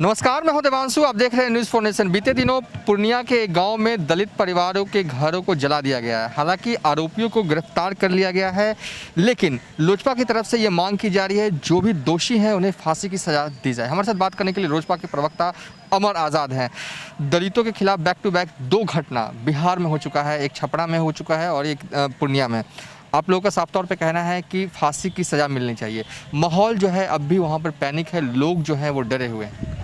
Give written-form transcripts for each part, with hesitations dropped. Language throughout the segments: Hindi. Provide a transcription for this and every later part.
नमस्कार, मैं हूं देवांशु। आप देख रहे हैं न्यूज़ 4 नेशन। बीते दिनों पूर्णिया के एक गांव में दलित परिवारों के घरों को जला दिया गया है। हालांकि आरोपियों को गिरफ्तार कर लिया गया है, लेकिन लोजपा की तरफ से ये मांग की जा रही है जो भी दोषी हैं उन्हें फांसी की सजा दी जाए। हमारे साथ बात करने के लिए लोजपा के प्रवक्ता अमर आज़ाद हैं। दलितों के खिलाफ बैक टू बैक दो घटना बिहार में हो चुका है, एक छपरा में हो चुका है और एक पूर्णिया में। आप लोगों का साफ तौर पे कहना है कि फांसी की सज़ा मिलनी चाहिए। माहौल जो है अब भी वहाँ पर पैनिक है, लोग जो हैं वो डरे हुए हैं।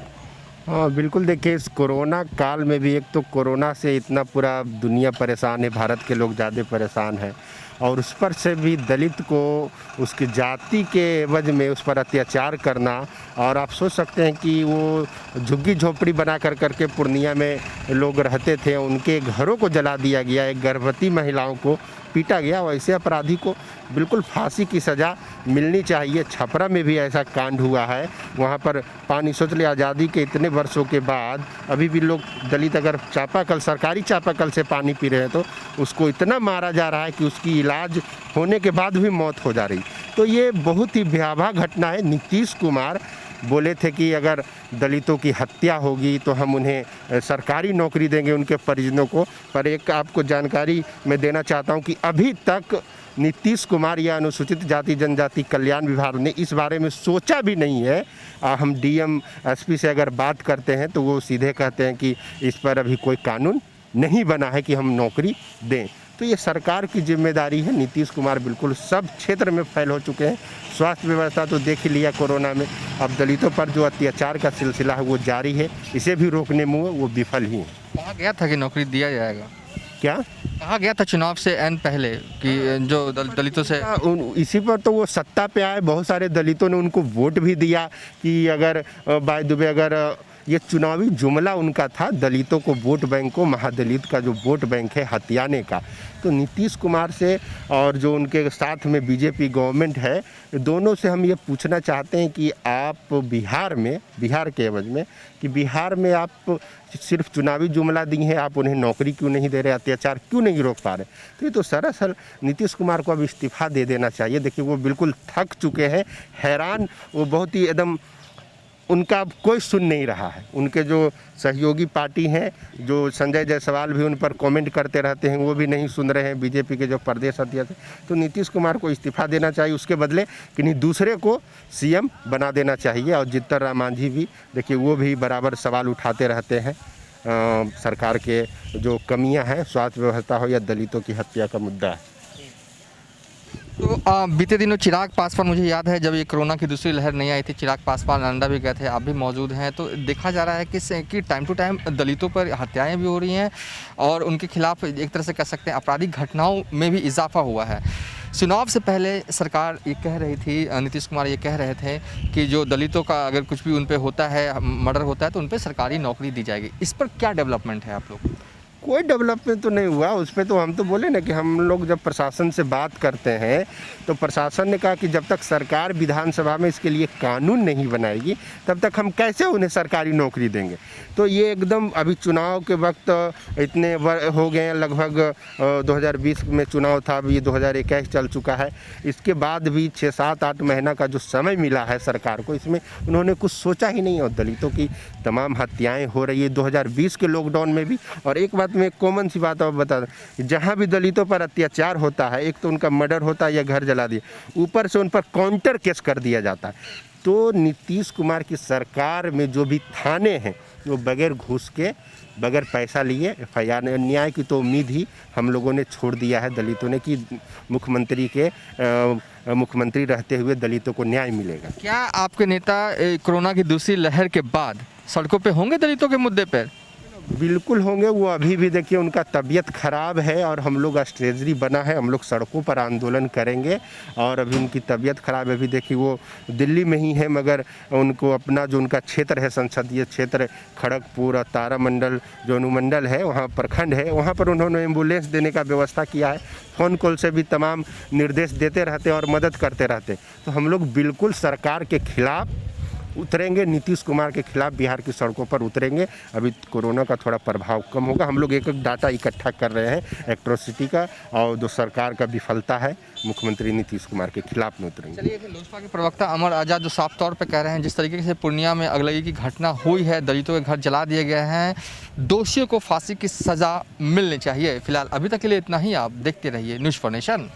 हाँ बिल्कुल, देखिए इस कोरोना काल में भी एक तो कोरोना से इतना पूरा दुनिया परेशान है, भारत के लोग ज़्यादा परेशान हैं और उस पर से भी दलित को उसकी जाति के एवज में उस पर अत्याचार करना। और आप सोच सकते हैं कि वो झुग्गी झोपड़ी बना करके पूर्णिया में लोग रहते थे, उनके घरों को जला दिया गया, एक गर्भवती महिलाओं को पीटा गया। वैसे अपराधी को बिल्कुल फांसी की सज़ा मिलनी चाहिए। छपरा में भी ऐसा कांड हुआ है, वहाँ पर पानी सोच ले, आज़ादी के इतने वर्षों के बाद अभी भी लोग दलित अगर चापाकल, सरकारी चापाकल से पानी पी रहे हैं तो उसको इतना मारा जा रहा है कि उसकी इलाज होने के बाद भी मौत हो जा रही। तो ये बहुत ही भयावह घटना है। नीतीश कुमार बोले थे कि अगर दलितों की हत्या होगी तो हम उन्हें सरकारी नौकरी देंगे उनके परिजनों को। पर एक आपको जानकारी मैं देना चाहता हूं कि अभी तक नीतीश कुमार या अनुसूचित जाति जनजाति कल्याण विभाग ने इस बारे में सोचा भी नहीं है। हम डीएम एसपी से अगर बात करते हैं तो वो सीधे कहते हैं कि इस पर अभी कोई कानून नहीं बना है कि हम नौकरी दें। तो ये सरकार की जिम्मेदारी है। नीतीश कुमार बिल्कुल सब क्षेत्र में फैल हो चुके हैं। स्वास्थ्य व्यवस्था तो देख ही लिया कोरोना में, अब दलितों पर जो अत्याचार का सिलसिला है वो जारी है, इसे भी रोकने में वो विफल ही हैं। कहा गया था कि नौकरी दिया जाएगा, क्या कहा गया था चुनाव से एन पहले कि जो दलितों से इसी पर तो वो सत्ता पे आए, बहुत सारे दलितों ने उनको वोट भी दिया कि अगर बाय द वे अगर ये चुनावी जुमला उनका था दलितों को वोट बैंक को, महादलित का जो वोट बैंक है हथियाने का। तो नीतीश कुमार से और जो उनके साथ में बीजेपी गवर्नमेंट है, दोनों से हम ये पूछना चाहते हैं कि आप बिहार के एवज में कि बिहार में आप सिर्फ चुनावी जुमला दी हैं, आप उन्हें नौकरी क्यों नहीं दे रहे, अत्याचार क्यों नहीं रोक पा रहे। तो ये तो सरासर नीतीश कुमार को अब इस्तीफा दे देना चाहिए। देखिए वो बिल्कुल थक चुके हैं, हैरान, वो बहुत ही एकदम उनका अब कोई सुन नहीं रहा है। उनके जो सहयोगी पार्टी हैं, जो संजय जायसवाल भी उन पर कमेंट करते रहते हैं, वो भी नहीं सुन रहे हैं, बीजेपी के जो प्रदेश अध्यक्ष। तो नीतीश कुमार को इस्तीफा देना चाहिए, उसके बदले किन्हीं दूसरे को सीएम बना देना चाहिए। और जीतन राम मांझी भी देखिए वो भी बराबर सवाल उठाते रहते हैं सरकार के जो कमियां हैं, स्वास्थ्य व्यवस्था हो या दलितों की हत्या का मुद्दा है। तो बीते दिनों चिराग पासवान, मुझे याद है जब ये कोरोना की दूसरी लहर नहीं आई थी, चिराग पासवान नालंदा भी गए थे, आप भी मौजूद हैं। तो देखा जा रहा है कि टाइम टू टाइम दलितों पर हत्याएं भी हो रही हैं और उनके खिलाफ एक तरह से कह सकते हैं आपराधिक घटनाओं में भी इजाफा हुआ है। चुनाव से पहले सरकार ये कह रही थी, नीतीश कुमार ये कह रहे थे कि जो दलितों का अगर कुछ भी उन पर होता है, मर्डर होता है, तो उन पर सरकारी नौकरी दी जाएगी। इस पर क्या डेवलपमेंट है आप लोग? कोई डेवलपमेंट तो नहीं हुआ उस पर। तो हम तो बोले ना कि हम लोग जब प्रशासन से बात करते हैं तो प्रशासन ने कहा कि जब तक सरकार विधानसभा में इसके लिए कानून नहीं बनाएगी तब तक हम कैसे उन्हें सरकारी नौकरी देंगे। तो ये एकदम अभी चुनाव के वक्त इतने हो गए हैं, लगभग 2020 में चुनाव था, अभी 2021 चल चुका है। इसके बाद भी 6-7-8 महीना का जो समय मिला है सरकार को, इसमें उन्होंने कुछ सोचा ही नहीं। और दलितों की तमाम हत्याएँ हो रही है 2020 के लॉकडाउन में भी। और एक बात में कॉमन सी बात आप बता दें, जहाँ भी दलितों पर अत्याचार होता है, एक तो उनका मर्डर होता है या घर जला दिया, ऊपर से उन पर काउंटर केस कर दिया जाता है। तो नीतीश कुमार की सरकार में जो भी थाने हैं वो बगैर घूस के, बगैर पैसा लिए FIR, न्याय की तो उम्मीद ही हम लोगों ने छोड़ दिया है दलितों ने कि मुख्यमंत्री रहते हुए दलितों को न्याय मिलेगा। क्या आपके नेता कोरोना की दूसरी लहर के बाद सड़कों पे होंगे दलितों के मुद्दे पर? बिल्कुल होंगे। वो अभी भी देखिए उनका तबीयत खराब है और हम लोग स्ट्रेटजी बना है, हम लोग सड़कों पर आंदोलन करेंगे। और अभी उनकी तबीयत खराब है, अभी देखिए वो दिल्ली में ही है, मगर उनको अपना जो उनका क्षेत्र है, संसदीय क्षेत्र खड़गपुर और तारामंडल जो अनुमंडल है, वहाँ प्रखंड है, वहाँ पर उन्होंने एम्बुलेंस देने का व्यवस्था किया है। फ़ोन कॉल से भी तमाम निर्देश देते रहते और मदद करते रहते। तो हम लोग बिल्कुल सरकार के खिलाफ उतरेंगे, नीतीश कुमार के खिलाफ बिहार की सड़कों पर उतरेंगे। अभी कोरोना का थोड़ा प्रभाव कम होगा। हम लोग एक एक डाटा इकट्ठा कर रहे हैं एट्रोसिटी का, और जो सरकार का विफलता है मुख्यमंत्री नीतीश कुमार के खिलाफ में उतरेंगे। चलिए, लोजपा के प्रवक्ता अमर आज़ाद जो साफ तौर पे कह रहे हैं जिस तरीके से पूर्णिया में अगलगी की घटना हुई है, दलितों के घर जला दिए गए हैं, दोषियों को फांसी की सज़ा मिलनी चाहिए। फिलहाल अभी तक के लिए इतना ही। आप देखते रहिए न्यूज़ फॉर नेशन।